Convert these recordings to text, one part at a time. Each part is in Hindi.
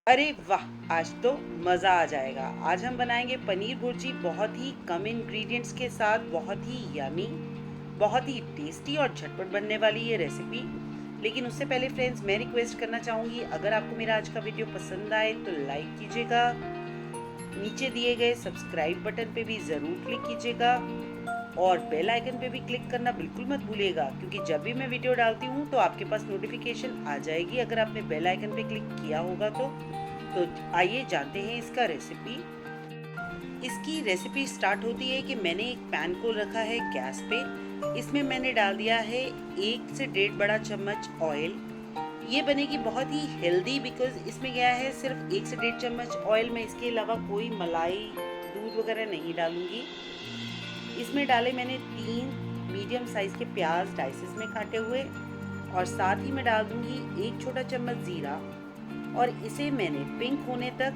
अरे वाह! आज तो मज़ा आ जाएगा। आज हम बनाएँगे पनीर भुर्जी बहुत ही कम इंग्रीडिएंट्स के साथ, बहुत ही यम्मी, बहुत ही टेस्टी और झटपट बनने वाली ये रेसिपी। लेकिन उससे पहले फ्रेंड्स मैं रिक्वेस्ट करना चाहूँगी, अगर आपको मेरा आज का वीडियो पसंद आए तो लाइक कीजिएगा। नीचे दिए गए सब्सक्राइब बटन पे भी ज़रूर क्लिक कीजिएगा और बेल आइकन पे भी क्लिक करना बिल्कुल मत भूलिएगा, क्योंकि जब भी मैं वीडियो डालती हूँ तो आपके पास नोटिफिकेशन आ जाएगी अगर आपने बेल आइकन पे क्लिक किया होगा तो आइए जानते हैं इसका रेसिपी। इसकी रेसिपी स्टार्ट होती है कि मैंने एक पैन को रखा है गैस पे। इसमें मैंने डाल दिया है 1 से 1.5 बड़ा चम्मच ऑयल। ये बनेगी बहुत ही हेल्दी, बिकॉज इसमें गया है सिर्फ 1 से 1.5 चम्मच ऑयल में। इसके अलावा कोई मलाई, दूध वगैरह नहीं डालूंगी। इसमें डाले मैंने 3 मीडियम साइज के प्याज डाइसेस में काटे हुए, और साथ ही मैं डाल दूंगी 1 छोटा चम्मच जीरा, और इसे मैंने पिंक होने तक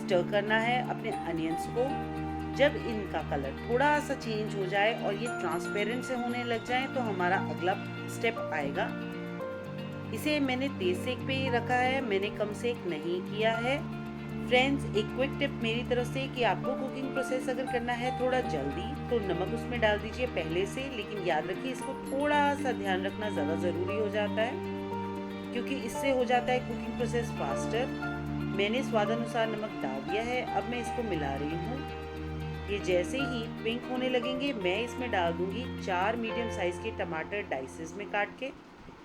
स्टर करना है अपने अनियंस को। जब इनका कलर थोड़ा सा चेंज हो जाए और ये ट्रांसपेरेंट से होने लग जाए तो हमारा अगला स्टेप आएगा। इसे मैंने तेज सेक पे ही रखा है, मैंने कम सेक नहीं किया है। फ्रेंड्स, एक क्विक टिप मेरी तरफ से कि आपको कुकिंग प्रोसेस अगर करना है थोड़ा जल्दी तो नमक उसमें डाल दीजिए पहले से, लेकिन याद रखिए इसको थोड़ा सा ध्यान रखना ज़्यादा ज़रूरी हो जाता है, क्योंकि इससे हो जाता है कुकिंग प्रोसेस फास्टर। मैंने स्वाद अनुसार नमक डाल दिया है, अब मैं इसको मिला रही हूँ। ये जैसे ही पिंक होने लगेंगे मैं इसमें डाल दूंगी 4 मीडियम साइज के टमाटर डाइसेस में काट के।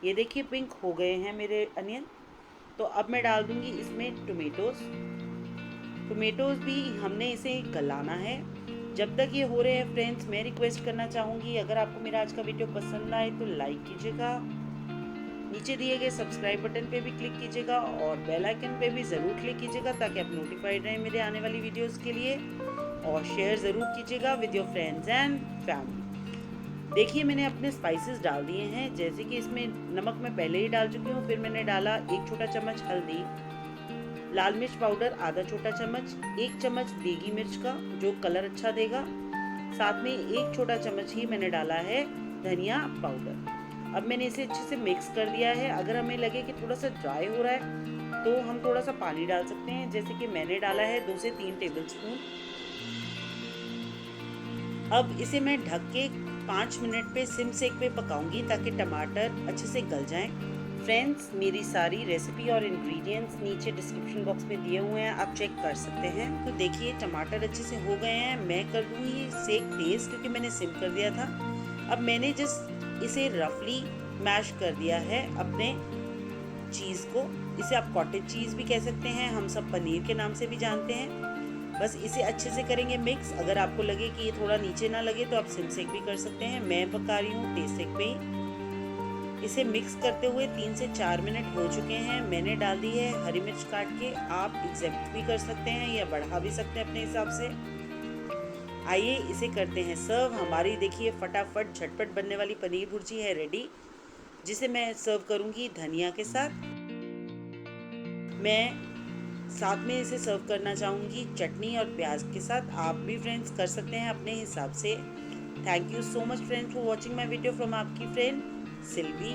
ये देखिए पिंक हो गए हैं मेरे अनियन। तो अब मैं डाल दूंगी इसमें टोमेटोज़ भी हमने इसे गलाना है। जब तक ये हो रहे हैं फ्रेंड्स, मैं रिक्वेस्ट करना चाहूँगी, अगर आपको मेरा आज का वीडियो पसंद आए तो लाइक कीजिएगा, नीचे दिए गए सब्सक्राइब बटन पे भी क्लिक कीजिएगा और बेल आइकन पे भी ज़रूर क्लिक कीजिएगा ताकि आप नोटिफाइड रहें मेरे आने वाली वीडियोस के लिए, और शेयर ज़रूर कीजिएगा with your friends and family. देखिए मैंने अपने स्पाइसेस डाल दिए हैं, जैसे कि इसमें नमक मैं पहले ही डाल चुकी हूँ। फिर मैंने डाला 1 छोटा चम्मच हल्दी, लाल मिर्च पाउडर आधा छोटा चम्मच, 1 चम्मच देगी मिर्च का जो कलर अच्छा देगा, साथ में 1 छोटा चम्मच ही मैंने डाला है धनिया पाउडर। अब मैंने इसे अच्छे से मिक्स कर दिया है। अगर हमें लगे कि थोड़ा सा ड्राई हो रहा है तो हम थोड़ा सा पानी डाल सकते हैं, जैसे कि मैंने डाला है 2 से 3 टेबल स्पून। अब इसे मैं ढक के 5 मिनट पे सिम सेक पे पकाऊंगी ताकि टमाटर अच्छे से गल जाएं। फ्रेंड्स, मेरी सारी रेसिपी और इंग्रेडिएंट्स नीचे डिस्क्रिप्शन बॉक्स में दिए हुए हैं, आप चेक कर सकते हैं। तो देखिए टमाटर अच्छे से हो गए हैं। मैं कर दूंगी सेक तेज क्योंकि मैंने सिम कर दिया था। अब मैंने जस्ट इसे रफली मैश कर दिया है अपने चीज़ को। इसे आप कॉटेज चीज़ भी कह सकते हैं, हम सब पनीर के नाम से भी जानते हैं। बस इसे अच्छे से करेंगे मिक्स। अगर आपको लगे कि ये थोड़ा नीचे ना लगे तो आप सिम सेक भी कर सकते हैं, मैं पका रही हूँ तेज सेक पे ही। इसे मिक्स करते हुए 3 से 4 मिनट हो चुके हैं। मैंने डाल दी है हरी मिर्च काट के, आप एग्जेप्ट भी कर सकते हैं या बढ़ा भी सकते हैं अपने हिसाब से। आइए इसे करते हैं सर्व। हमारी देखिए फटाफट झटपट बनने वाली पनीर भुर्जी है रेडी, जिसे मैं सर्व करूंगी धनिया के साथ। मैं साथ में इसे सर्व करना चाहूँगी चटनी और प्याज के साथ। आप भी फ्रेंड्स कर सकते हैं अपने हिसाब से। Thank you so much friends for watching my video from आपकी फ्रेंड सिल्वी।